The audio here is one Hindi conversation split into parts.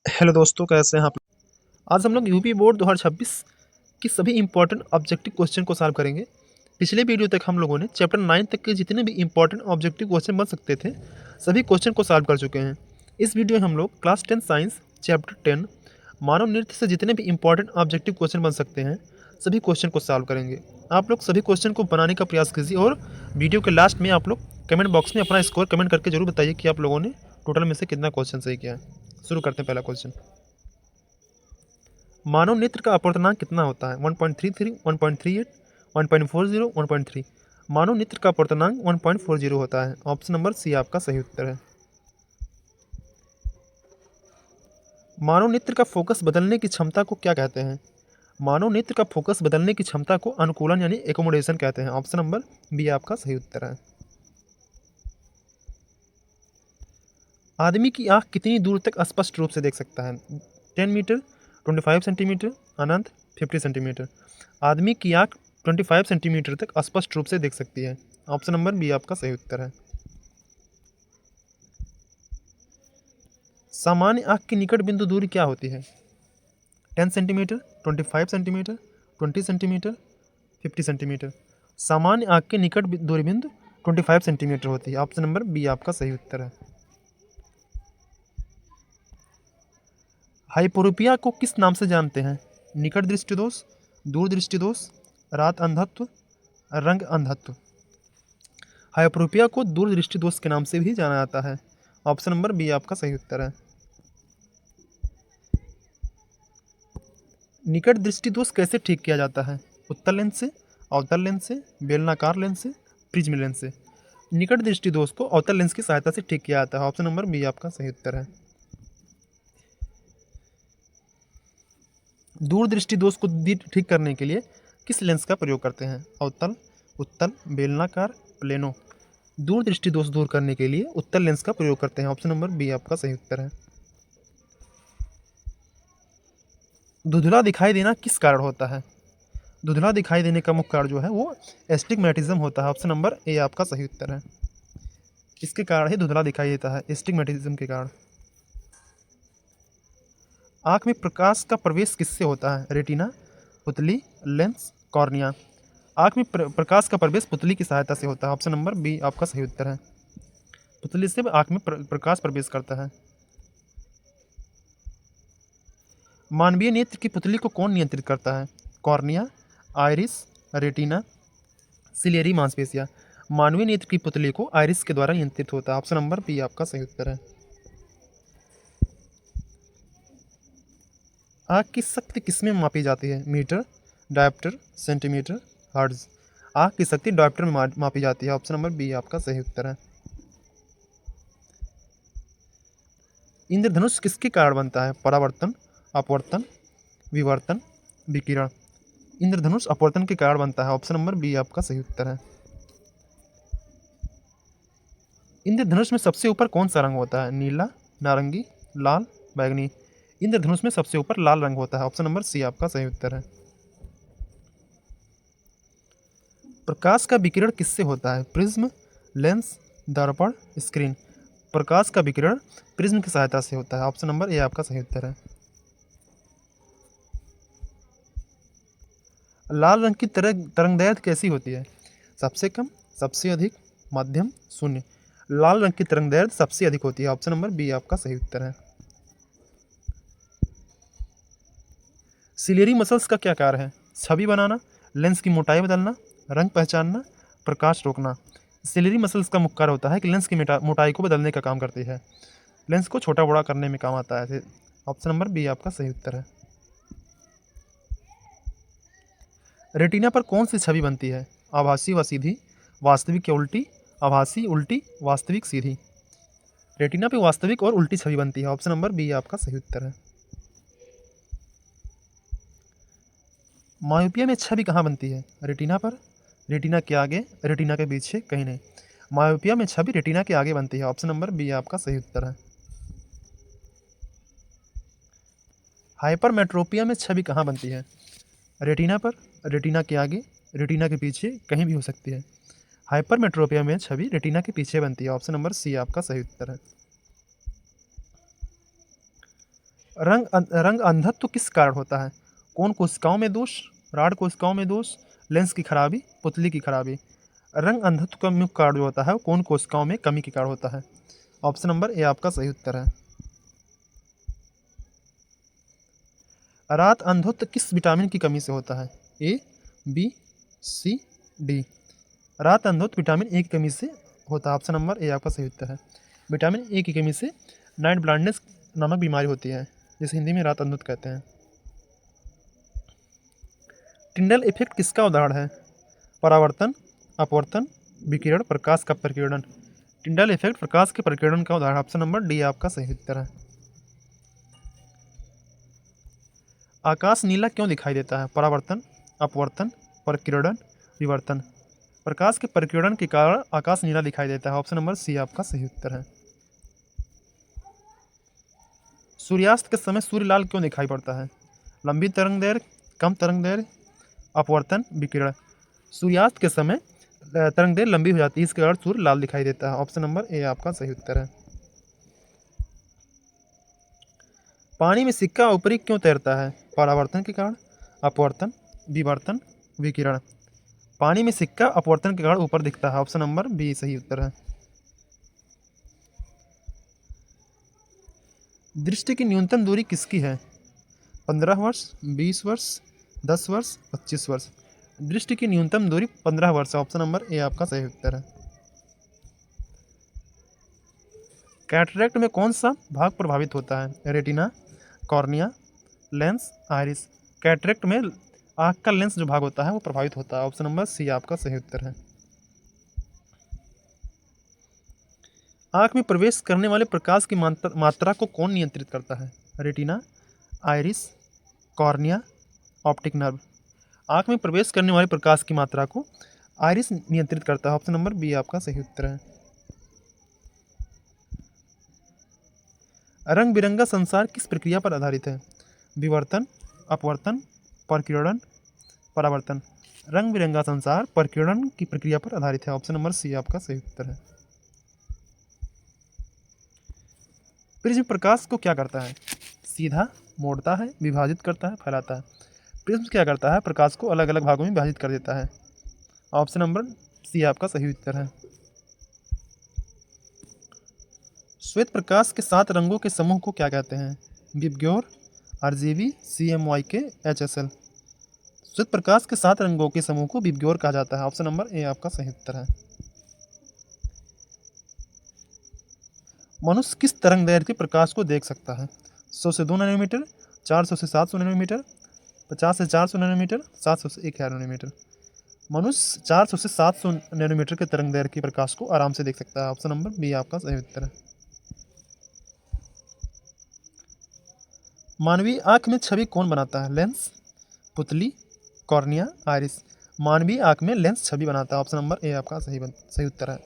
हेलो दोस्तों, कैसे हैं आप? आज हम लोग यूपी बोर्ड 2026 की सभी इंपॉर्टेंट ऑब्जेक्टिव क्वेश्चन को सॉल्व करेंगे। पिछले वीडियो तक हम लोगों ने चैप्टर 9 तक के जितने भी इंपॉर्टेंट ऑब्जेक्टिव क्वेश्चन बन सकते थे, सभी क्वेश्चन को सॉल्व कर चुके हैं। इस वीडियो में हम लोग क्लास 10 साइंस चैप्टर 10 मानव नृत्य से जितने भी इंपॉर्टेंट ऑब्जेक्टिव क्वेश्चन बन सकते हैं, सभी क्वेश्चन को सॉल्व करेंगे। आप लोग सभी क्वेश्चन को बनाने का प्रयास कीजिए और वीडियो के लास्ट में आप लोग कमेंट बॉक्स में अपना स्कोर कमेंट करके जरूर बताइए कि आप लोगों ने टोटल में से कितना क्वेश्चन सही किया है। शुरू करते हैं पहला क्वेश्चन। मानव नेत्र का अपवर्तनांक कितना होता है? 1.33, 1.38, 1.40, 1.3। मानव नेत्र का अपवर्तनांक 1.40 होता है। ऑप्शन नंबर सी आपका सही उत्तर है। मानव नेत्र का फोकस बदलने की क्षमता को क्या कहते हैं? मानव नेत्र का फोकस बदलने की क्षमता को अनुकूलन यानी एकोमोडेशन कहते हैं। ऑप्शन नंबर बी आपका सही उत्तर है। आदमी की आंख कितनी दूर तक स्पष्ट रूप से देख सकता है? 10 मीटर, 25 सेंटीमीटर, अनंत 50 सेंटीमीटर। आदमी की आंख 25 सेंटीमीटर तक स्पष्ट रूप से देख सकती है। ऑप्शन नंबर बी आपका सही उत्तर है। सामान्य आंख की निकट बिंदु दूरी क्या होती है? 10 सेंटीमीटर, 25 सेंटीमीटर, 20 सेंटीमीटर, 50 सेंटीमीटर। सामान्य आंख के निकट दूरी बिंदु 25 सेंटीमीटर होती है। ऑप्शन नंबर बी आपका सही उत्तर है। हाइपोरोपिया को किस नाम से जानते हैं? निकट दृष्टि दोष, दूर दृष्टि दोष, रात अंधत्व, रंग अंधत्व। हाइपोरोपिया को दूर दृष्टि दोष के नाम से भी जाना जाता है। ऑप्शन नंबर बी आपका सही उत्तर है। निकट दृष्टि दोष कैसे ठीक किया जाता है? उत्तल लेंस से, अवतल लेंस से, बेलनाकार लेंस से, प्रिज्म लेंस से। निकट दृष्टि दोष को अवतल लेंस की सहायता से ठीक किया जाता है। ऑप्शन नंबर बी आपका सही उत्तर है। दूर दृष्टि दोष को ठीक करने के लिए किस लेंस का प्रयोग करते हैं? अवतल, उत्तल, बेलनाकार, प्लेनो। दूर दृष्टि दोष दूर करने के लिए उत्तल लेंस का प्रयोग करते हैं। ऑप्शन नंबर बी आपका सही उत्तर है। धुंधला दिखाई देना किस कारण होता है? धुंधला दिखाई देने का मुख्य कारण जो है वो एस्टिग्मेटिज्म होता है। ऑप्शन नंबर ए आपका सही उत्तर है। इसके कारण ही धुंधला दिखाई देता है, एस्टिग्मेटिज्म के कारण। आंख में प्रकाश का प्रवेश किससे होता है? रेटिना, पुतली, लेंस, कॉर्निया। आंख में प्रकाश का प्रवेश पुतली की सहायता से होता है। ऑप्शन नंबर बी आपका सही उत्तर है। पुतली से आंख में प्रकाश प्रवेश करता है। मानवीय नेत्र की पुतली को कौन नियंत्रित करता है? कॉर्निया, आइरिस, रेटिना, सिलियरी मांसपेशियां। मानवीय नेत्र की पुतली को आइरिस के द्वारा नियंत्रित होता है। ऑप्शन नंबर बी आपका सही उत्तर है। आँख की शक्ति किसमें मापी जाती है? Metre, dioptre, centimetre, hertz. आँख की शक्ति डायप्टर में मापी जाती है। ऑप्शन नंबर बी आपका सही उत्तर है। इंद्रधनुष किसके कारण बनता है? परावर्तन, अपवर्तन, विवर्तन, विकिरण। इंद्रधनुष अपवर्तन के कारण बनता है। ऑप्शन नंबर बी आपका सही उत्तर है। इंद्रधनुष में सबसे ऊपर कौन सा रंग होता है? नीला, नारंगी, लाल, बैंगनी। इंद्रधनुष में सबसे ऊपर लाल रंग होता है। ऑप्शन नंबर सी आपका सही उत्तर है। प्रकाश का विकिरण किससे होता है? प्रिज्म, लेंस, दर्पण, स्क्रीन। प्रकाश का विकिरण प्रिज्म की सहायता से होता है। ऑप्शन नंबर ए आपका सही उत्तर है। लाल रंग की तरंगदैर्घ्य कैसी होती है? सबसे कम, सबसे अधिक, मध्यम, शून्य। लाल रंग की तरंगदैर्घ्य सबसे अधिक होती है। ऑप्शन नंबर बी आपका सही उत्तर है। सिलेरी मसल्स का क्या कार्य है? छवि बनाना, लेंस की मोटाई बदलना, रंग पहचानना, प्रकाश रोकना। सिलेरी मसल्स का मुख्य कार्य होता है कि लेंस की मोटाई को बदलने का काम करती है। लेंस को छोटा बड़ा करने में काम आता है। ऑप्शन नंबर बी आपका सही उत्तर है। रेटिना पर कौन सी छवि बनती है? आभासी व सीधी, वास्तविक या उल्टी, आभासी, उल्टी, वास्तविक, सीधी। रेटिना पे वास्तविक और उल्टी छवि बनती है। ऑप्शन नंबर बी आपका सही उत्तर है। मायोपिया में छवि कहाँ बनती है? रेटिना पर, रेटिना के आगे, रेटिना के पीछे, कहीं नहीं। मायोपिया में छवि रेटिना के आगे बनती है। ऑप्शन नंबर बी आपका सही उत्तर है। हाइपरमेट्रोपिया में छवि कहाँ बनती है? रेटिना पर, रेटिना के आगे, रेटिना के पीछे, कहीं भी हो सकती है। हाइपरमेट्रोपिया में छवि रेटिना के पीछे बनती है। ऑप्शन नंबर सी आपका सही उत्तर है। रंग अंधत्व किस कारण होता है? कौन कोशिकाओं में दोष, राड कोशिकाओं में दोष, लेंस की खराबी, पुतली की खराबी। रंग अंधत्व का मुख्य कारण जो होता है वो कौन कोशिकाओं में कमी के कारण होता है? ऑप्शन नंबर ए आपका सही उत्तर है। रात अंधत्व किस विटामिन की कमी से होता है? ए, बी, सी, डी। रात अंधत्व विटामिन ए की कमी से होता है। ऑप्शन नंबर ए आपका सही उत्तर है। विटामिन ए की कमी से नाइट ब्लाइंडनेस नामक बीमारी होती है, जिसे हिंदी में रात अंधत्व कहते हैं। टिंडल इफेक्ट किसका उदाहरण है? परावर्तन, अपवर्तन, विकिरण, प्रकाश का प्रकीर्णन। टिंडल इफेक्ट प्रकाश के प्रकीर्णन का उदाहरण। ऑप्शन नंबर डी आपका सही उत्तर है। आकाश नीला क्यों दिखाई देता है? परावर्तन, अपवर्तन, प्रकीर्णन, विवर्तन। प्रकाश के प्रकीर्णन के कारण आकाश नीला दिखाई देता है। ऑप्शन नंबर सी आपका सही उत्तर है। सूर्यास्त के समय सूर्य लाल क्यों दिखाई पड़ता है? लंबी तरंग दैर्घ्य, कम तरंग दैर्घ्य, अपवर्तन, विकिरण। सूर्यास्त के समय तरंग दैर्घ्य लंबी हो जाती है, इसके कारण सूर्य लाल दिखाई देता है। ऑप्शन नंबर ए आपका सही उत्तर है। पानी में सिक्का ऊपरी क्यों तैरता है? परावर्तन के कारण, अपवर्तन, विवर्तन, विकिरण। पानी में सिक्का अपवर्तन के कारण ऊपर दिखता है। ऑप्शन नंबर बी सही उत्तर है। दृष्टि की न्यूनतम दूरी किसकी है? 15 वर्ष, 20 वर्ष, 10 वर्ष, 25 वर्ष। दृष्टि की न्यूनतम दूरी 15 वर्ष है। ऑप्शन नंबर ए आपका सही उत्तर है। कैटरेक्ट में कौन सा भाग प्रभावित होता है? Retina, cornea, lens, iris. Cataract में आँख का लेंस जो भाग होता है वो प्रभावित होता है। ऑप्शन नंबर सी आपका सही उत्तर है। आँख में प्रवेश करने वाले प्रकाश की मात्रा को कौन नियंत्रित करता है? Retina, iris, cornea, optic nerve. आँख में प्रवेश करने वाले प्रकाश की मात्रा को आइरिस नियंत्रित करता है। ऑप्शन नंबर बी आपका सही उत्तर है। रंग बिरंगा संसार किस प्रक्रिया पर आधारित है? विवर्तन, अपवर्तन, प्रकीर्णन, परावर्तन। रंग बिरंगा संसार प्रकीर्णन की प्रक्रिया पर आधारित है। ऑप्शन नंबर सी आपका सही उत्तर है। प्रिज्म प्रकाश को क्या करता है? सीधा, मोड़ता है, विभाजित करता है, फैलाता है। प्रिज्म क्या करता है? प्रकाश को अलग अलग भागों में विभाजित कर देता है। ऑप्शन नंबर सी आपका सही उत्तर है। श्वेत प्रकाश के 7 रंगों के समूह को क्या कहते हैं? VIBGYOR, RGB, CMYK, HSL। श्वेत प्रकाश के 7 रंगों के समूह को विबग्योर कहा जाता है। ऑप्शन नंबर ए आपका सही उत्तर है। मनुष्य किस तरंग दैर्घ्य के प्रकाश को देख सकता है? 100 से 2 नैनोमीटर, 400 से 700 नैनोमीटर, 50 से 400 नैनोमीटर, 700 से 1000 नैनोमीटर। मनुष्य 400 से 700 नैनोमीटर के तरंग दैर्घ्य के प्रकाश को आराम से देख सकता है। ऑप्शन नंबर बी आपका सही उत्तर है। मानवीय आँख में छवि कौन बनाता है? लेंस, पुतली, कॉर्निया, आइरिस। मानवीय आँख में लेंस छवि बनाता है। ऑप्शन नंबर ए आपका सही उत्तर है।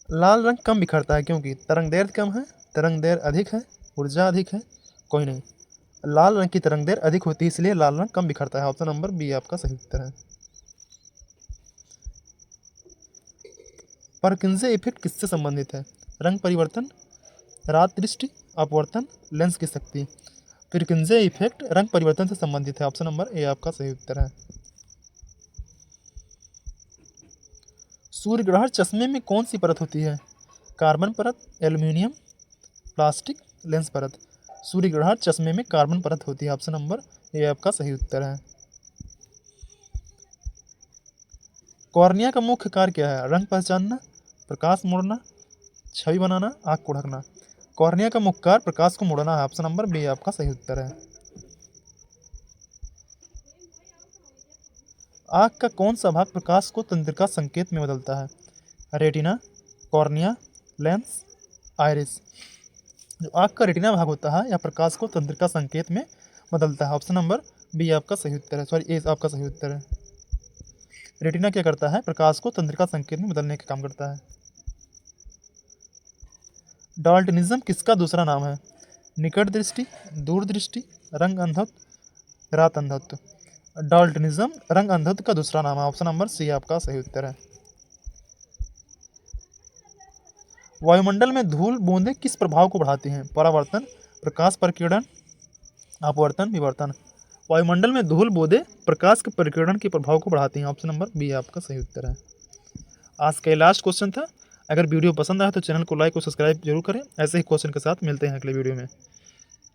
लाल रंग कम बिखरता है क्योंकि तरंग दैर्घ्य कम है, तरंग दैर्घ्य अधिक है, ऊर्जा अधिक है, कोई नहीं। लाल रंग की तरंग दैर्घ्य अधिक होती है, इसलिए लाल रंग कम बिखरता है। ऑप्शन नंबर बी आपका सही उत्तर है। परकिंसे इफेक्ट किससे संबंधित है? रंग परिवर्तन, रात दृष्टि, अपवर्तन, लेंस की शक्ति। परकिंसे इफेक्ट रंग परिवर्तन से संबंधित है। ऑप्शन नंबर ए आपका सही उत्तर है। सूर्य ग्रहण चश्मे में कौन सी परत होती है? कार्बन परत, एल्यूमिनियम, प्लास्टिक, लेंस परत। सूर्य ग्रहण चश्मे में कार्बन परत होती है। ऑप्शन नंबर ए आपका सही उत्तर है। कॉर्निया का मुख्य कार्य क्या है? रंग पहचानना, प्रकाश मोड़ना, छवि बनाना, आँख को ढकना। कॉर्निया का मुख्य कार्य प्रकाश को मोड़ना है। ऑप्शन नंबर बी आपका सही उत्तर है। आँख का कौन सा भाग प्रकाश को तंत्रिका संकेत में बदलता है? Retina, cornea, lens, iris. जो आँख का रेटिना भाग होता है यह प्रकाश को तंत्रिका संकेत में बदलता है। ऑप्शन नंबर बी आपका सही उत्तर है, सॉरी ए आपका सही उत्तर है। रेटिना क्या करता है? प्रकाश को तंत्रिका संकेत में बदलने का काम करता है। डाल्टनिज्म किसका दूसरा नाम है? निकट दृष्टि, दूर दृष्टि, रंग अंधत्व, रात अंधत्व। डाल्टनिज्म रंग अंधत्व का दूसरा नाम है। ऑप्शन नंबर सी आपका सही उत्तर है। वायुमंडल में धूल बूंदें किस प्रभाव को बढ़ाती हैं? परावर्तन, प्रकाश प्रकीर्णन, अपवर्तन, विवर्तन। वायुमंडल में धूल बूंदें प्रकाश के प्रकीर्णन के प्रभाव को बढ़ाती हैं। ऑप्शन नंबर बी आपका सही उत्तर है। आज का लास्ट क्वेश्चन था। अगर वीडियो पसंद आया तो चैनल को लाइक और सब्सक्राइब जरूर करें। ऐसे ही क्वेश्चन के साथ मिलते हैं अगले वीडियो में।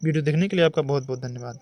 वीडियो देखने के लिए आपका बहुत बहुत धन्यवाद।